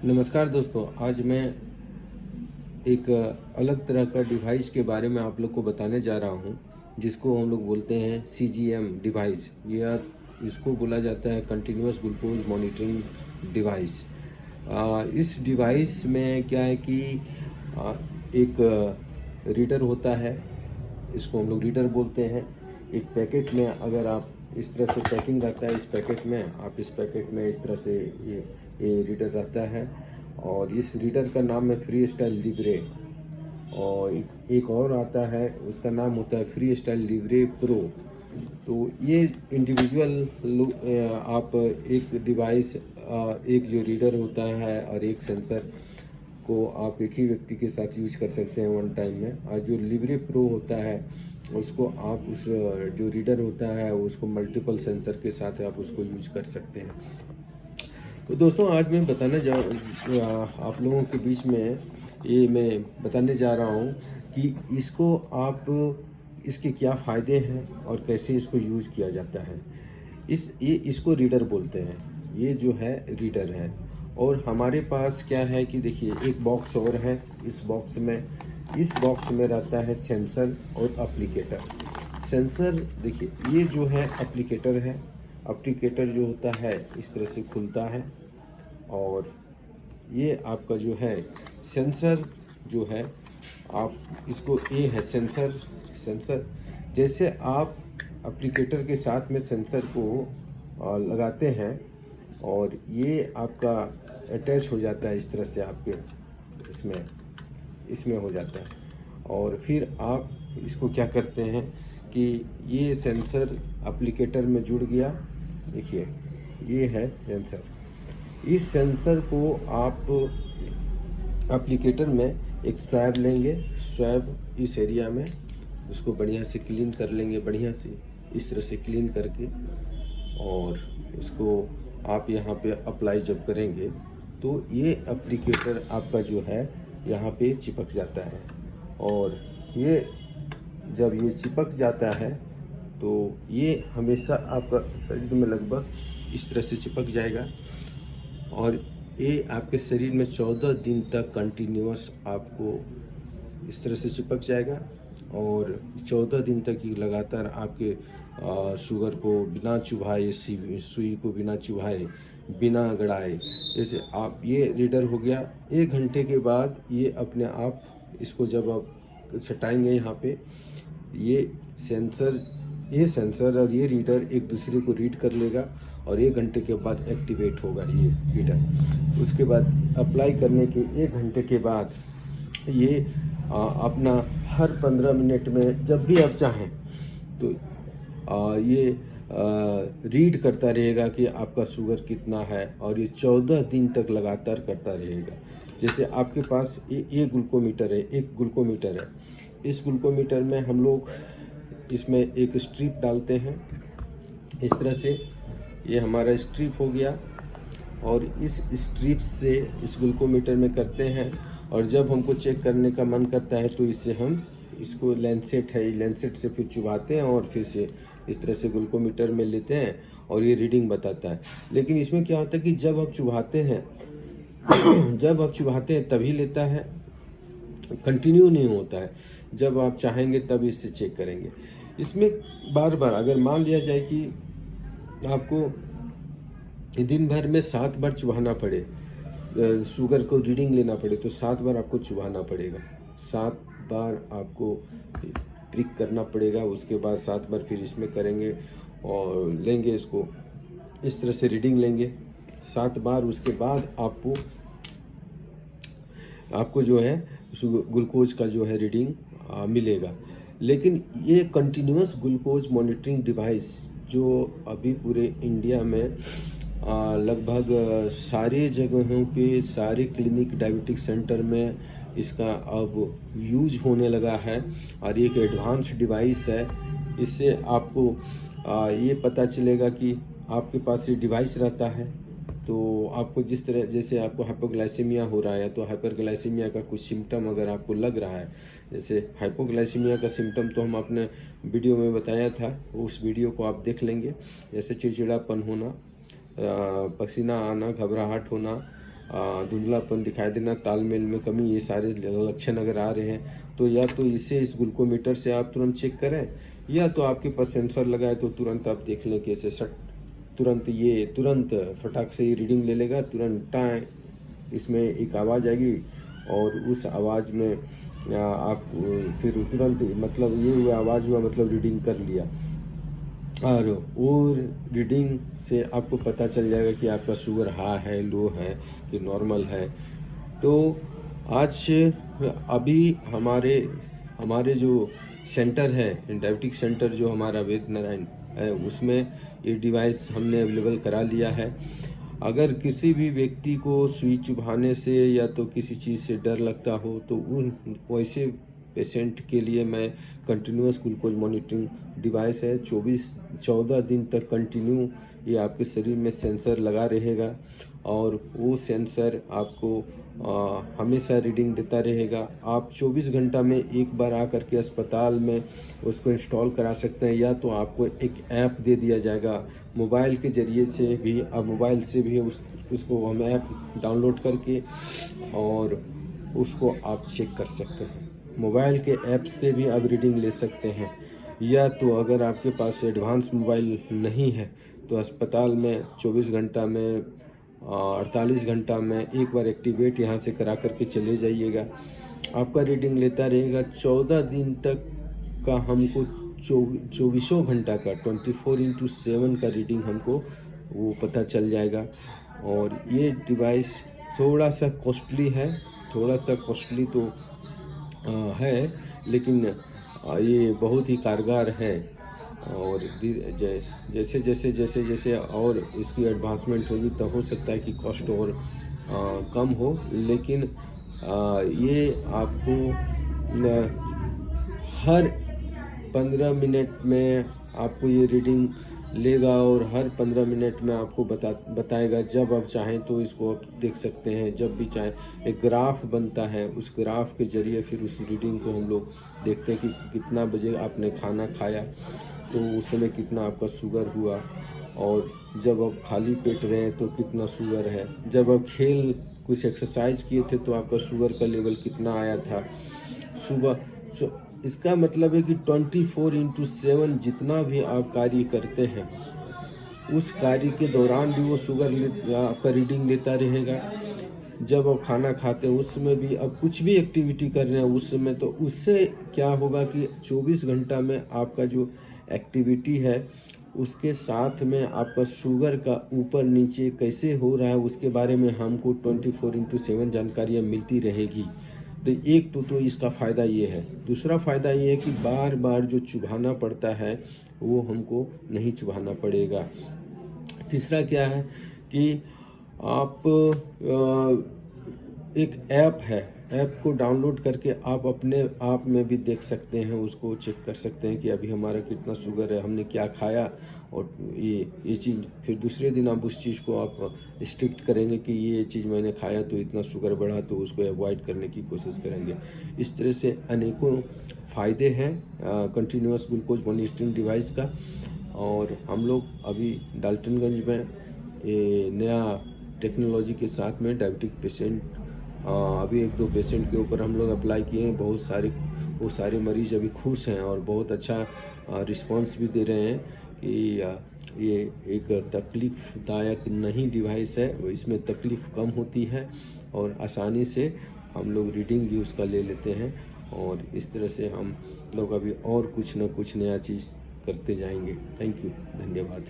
नमस्कार दोस्तों, आज मैं एक अलग तरह का डिवाइस के बारे में आप लोग को बताने जा रहा हूं, जिसको हम लोग बोलते हैं CGM डिवाइस या इसको बोला जाता है कंटिन्यूअस ग्लूकोज मॉनिटरिंग डिवाइस। इस डिवाइस में क्या है कि एक रीडर होता है, इसको हम लोग रीडर बोलते हैं। एक पैकेट में अगर आप इस तरह से पैकिंग रहता है, इस पैकेट में आप इस पैकेट में इस तरह से ये रीडर रहता है और इस रीडर का नाम है फ्री स्टाइल लिब्रे। और एक और आता है, उसका नाम होता है फ्री स्टाइल लिब्रे प्रो। तो ये इंडिविजुअल आप एक डिवाइस, एक जो रीडर होता है और एक सेंसर को आप एक ही व्यक्ति के साथ यूज कर सकते हैं वन टाइम में। और जो लिब्रे प्रो होता है उसको आप उस जो रीडर होता है उसको मल्टीपल सेंसर के साथ आप उसको यूज कर सकते हैं। तो दोस्तों, आज मैं आप लोगों के बीच में ये मैं बताने जा रहा हूँ कि इसके क्या फ़ायदे हैं और कैसे इसको यूज़ किया जाता है। इसको रीडर बोलते हैं, ये जो है रीडर है। और हमारे पास क्या है कि देखिए, एक बॉक्स और है। इस बॉक्स में रहता है सेंसर और एप्लीकेटर। सेंसर देखिए, ये जो है एप्लीकेटर है। एप्लीकेटर जो होता है इस तरह से खुलता है और ये आपका जो है सेंसर जो है, आप इसको ये है सेंसर जैसे आप एप्लीकेटर के साथ में सेंसर को लगाते हैं और ये आपका अटैच हो जाता है इस तरह से आपके इसमें हो जाता है। और फिर आप इसको क्या करते हैं कि ये सेंसर एप्लीकेटर में जुड़ गया। देखिए, ये है सेंसर। इस सेंसर को आप एप्लीकेटर में एक स्वैब लेंगे। स्वैब इस एरिया में उसको बढ़िया से क्लीन कर लेंगे, बढ़िया से इस तरह से क्लीन करके, और उसको आप यहाँ पे अप्लाई जब करेंगे तो ये एप्लीकेटर आपका जो है यहाँ पे चिपक जाता है। और ये जब ये चिपक जाता है तो ये हमेशा आपका शरीर में लगभग इस तरह से चिपक जाएगा और ये आपके शरीर में 14 दिन तक कंटिन्यूअस आपको इस तरह से चिपक जाएगा। और 14 दिन तक ये लगातार आपके शुगर को बिना चुभाए, सुई को बिना चुभाए, बिना गड़ाए, जैसे आप ये रीडर हो गया। 1 घंटे के बाद ये अपने आप इसको जब आप सटाएंगे यहाँ पे, ये सेंसर और ये रीडर एक दूसरे को रीड कर लेगा और 1 घंटे के बाद एक्टिवेट होगा ये रीडर। उसके बाद अप्लाई करने के 1 घंटे के बाद ये अपना हर 15 मिनट में जब भी आप चाहें तो ये रीड करता रहेगा कि आपका शुगर कितना है, और ये 14 दिन तक लगातार करता रहेगा। जैसे आपके पास ये ग्लूकोमीटर है, एक ग्लूकोमीटर है। इस ग्लूकोमीटर में हम लोग इसमें एक स्ट्रिप डालते हैं इस तरह से। ये हमारा स्ट्रिप हो गया और इस स्ट्रिप से इस ग्लूकोमीटर में करते हैं। और जब हमको चेक करने का मन करता है तो इससे हम इसको लैंसेट है, लैंसेट से फिर चुभाते हैं और फिर से इस तरह से ग्लूकोमीटर में लेते हैं और ये रीडिंग बताता है। लेकिन इसमें क्या होता है कि जब आप चुभाते हैं तभी लेता है, कंटिन्यू नहीं होता है। जब आप चाहेंगे तब इससे चेक करेंगे। इसमें बार बार अगर मान लिया जाए कि आपको दिन भर में 7 बार चुभाना पड़े, शुगर को रीडिंग लेना पड़े, तो 7 बार आपको चुभाना पड़ेगा। 7 बार आपको प्रिक करना पड़ेगा। उसके बाद 7 बार फिर इसमें करेंगे और लेंगे इसको इस तरह से रीडिंग लेंगे 7 बार। उसके बाद आपको जो है ग्लूकोज का जो है रीडिंग मिलेगा। लेकिन ये कंटिन्यूअस ग्लूकोज मॉनिटरिंग डिवाइस जो अभी पूरे इंडिया में लगभग सारे जगहों पे, सारे क्लिनिक, डायबिटिक सेंटर में इसका अब यूज होने लगा है और एक एडवांस डिवाइस है। इससे आपको ये पता चलेगा कि आपके पास ये डिवाइस रहता है तो आपको जैसे आपको हाइपोग्लाइसीमिया हो रहा है, तो हाइपरग्लाइसीमिया का कुछ सिम्टम अगर आपको लग रहा है, जैसे हाइपोग्लाइसीमिया का सिम्टम तो हम अपने वीडियो में बताया था, उस वीडियो को आप देख लेंगे। जैसे चिड़चिड़ापन होना, पसीना आना, घबराहट होना, धुंधलापन दिखाई देना, तालमेल में कमी, ये सारे लक्षण अगर आ रहे हैं तो या तो इसे इस ग्लूकोमीटर से आप तुरंत चेक करें, या तो आपके पास सेंसर लगा है तो तुरंत आप देख लें कि ऐसे तुरंत फटाक से ही रीडिंग ले लेगा। तुरंत टाएं इसमें एक आवाज़ आएगी और उस आवाज़ में आप फिर तुरंत, मतलब ये हुआ, आवाज़ हुआ मतलब रीडिंग कर लिया, और वो रीडिंग से आपको पता चल जाएगा कि आपका शुगर हाई है, लो है कि नॉर्मल है। तो आज अभी हमारे जो सेंटर है, डायबिटिक सेंटर जो हमारा वेद नारायण है, उसमें ये डिवाइस हमने अवेलेबल करा लिया है। अगर किसी भी व्यक्ति को सुई चुभाने से या तो किसी चीज़ से डर लगता हो तो उन वैसे पेशेंट के लिए मैं कंटिन्यूअस ग्लूकोज मॉनिटरिंग डिवाइस है, 14 दिन तक कंटिन्यू ये आपके शरीर में सेंसर लगा रहेगा, और वो सेंसर आपको हमेशा रीडिंग देता रहेगा। आप 24 घंटा में एक बार आकर के अस्पताल में उसको इंस्टॉल करा सकते हैं, या तो आपको एक ऐप दे दिया जाएगा मोबाइल के ज़रिए से भी। आप मोबाइल से भी उसको हम ऐप डाउनलोड करके और उसको आप चेक कर सकते हैं। मोबाइल के ऐप से भी आप रीडिंग ले सकते हैं, या तो अगर आपके पास एडवांस मोबाइल नहीं है तो अस्पताल में 24 घंटा में 48 घंटा में एक बार एक्टिवेट यहाँ से करा करके चले जाइएगा, आपका रीडिंग लेता रहेगा। 14 दिन तक का हमको 24 घंटा का 24/7 का रीडिंग हमको वो पता चल जाएगा। और ये डिवाइस थोड़ा सा कॉस्टली तो है, लेकिन ये बहुत ही कारगर है। और जैसे और इसकी एडवांसमेंट होगी तो हो सकता है कि कॉस्ट और कम हो, लेकिन ये आपको हर 15 मिनट में आपको ये रीडिंग लेगा, और हर 15 मिनट में आपको बताएगा। जब आप चाहें तो इसको आप देख सकते हैं, जब भी चाहें। एक ग्राफ बनता है, उस ग्राफ के जरिए फिर उस रीडिंग को हम लोग देखते हैं कि कितना बजे आपने खाना खाया तो उस समय कितना आपका शुगर हुआ, और जब आप खाली पेट रहे तो कितना शुगर है, जब आप कुछ एक्सरसाइज किए थे तो आपका शुगर का लेवल कितना आया था सुबह। इसका मतलब है कि 24/7 जितना भी आप कार्य करते हैं उस कार्य के दौरान भी वो आपका रीडिंग लेता रहेगा। जब आप खाना खाते हैं उस समय भी, अब कुछ भी एक्टिविटी कर रहे हैं उस समय, तो उससे क्या होगा कि 24 घंटा में आपका जो एक्टिविटी है उसके साथ में आपका शुगर का ऊपर नीचे कैसे हो रहा है उसके बारे में हमको 24/7 जानकारियाँ मिलती रहेगी। तो एक तो इसका फ़ायदा ये है। दूसरा फ़ायदा ये है कि बार बार जो चुभाना पड़ता है वो हमको नहीं चुभाना पड़ेगा। तीसरा क्या है कि आप एक ऐप है, ऐप को डाउनलोड करके आप अपने आप में भी देख सकते हैं, उसको चेक कर सकते हैं कि अभी हमारा कितना शुगर है, हमने क्या खाया, और ये चीज़ फिर दूसरे दिन आप उस चीज़ को आप स्ट्रिक्ट करेंगे कि ये चीज़ मैंने खाया तो इतना शुगर बढ़ा, तो उसको अवॉइड करने की कोशिश करेंगे। इस तरह से अनेकों फ़ायदे हैं कंटिन्यूअस ग्लूकोज मॉनिटरिंग डिवाइस का। और हम लोग अभी डाल्टनगंज में ये नया टेक्नोलॉजी के साथ में डायबिटिक पेशेंट, अभी 1-2 पेशेंट के ऊपर हम लोग अप्लाई किए हैं। वो सारे मरीज अभी खुश हैं और बहुत अच्छा रिस्पांस भी दे रहे हैं कि ये एक तकलीफ़दायक नहीं डिवाइस है, इसमें तकलीफ़ कम होती है और आसानी से हम लोग रीडिंग भी उसका ले लेते हैं। और इस तरह से हम लोग अभी और कुछ न कुछ नया चीज़ करते जाएंगे। थैंक यू, धन्यवाद।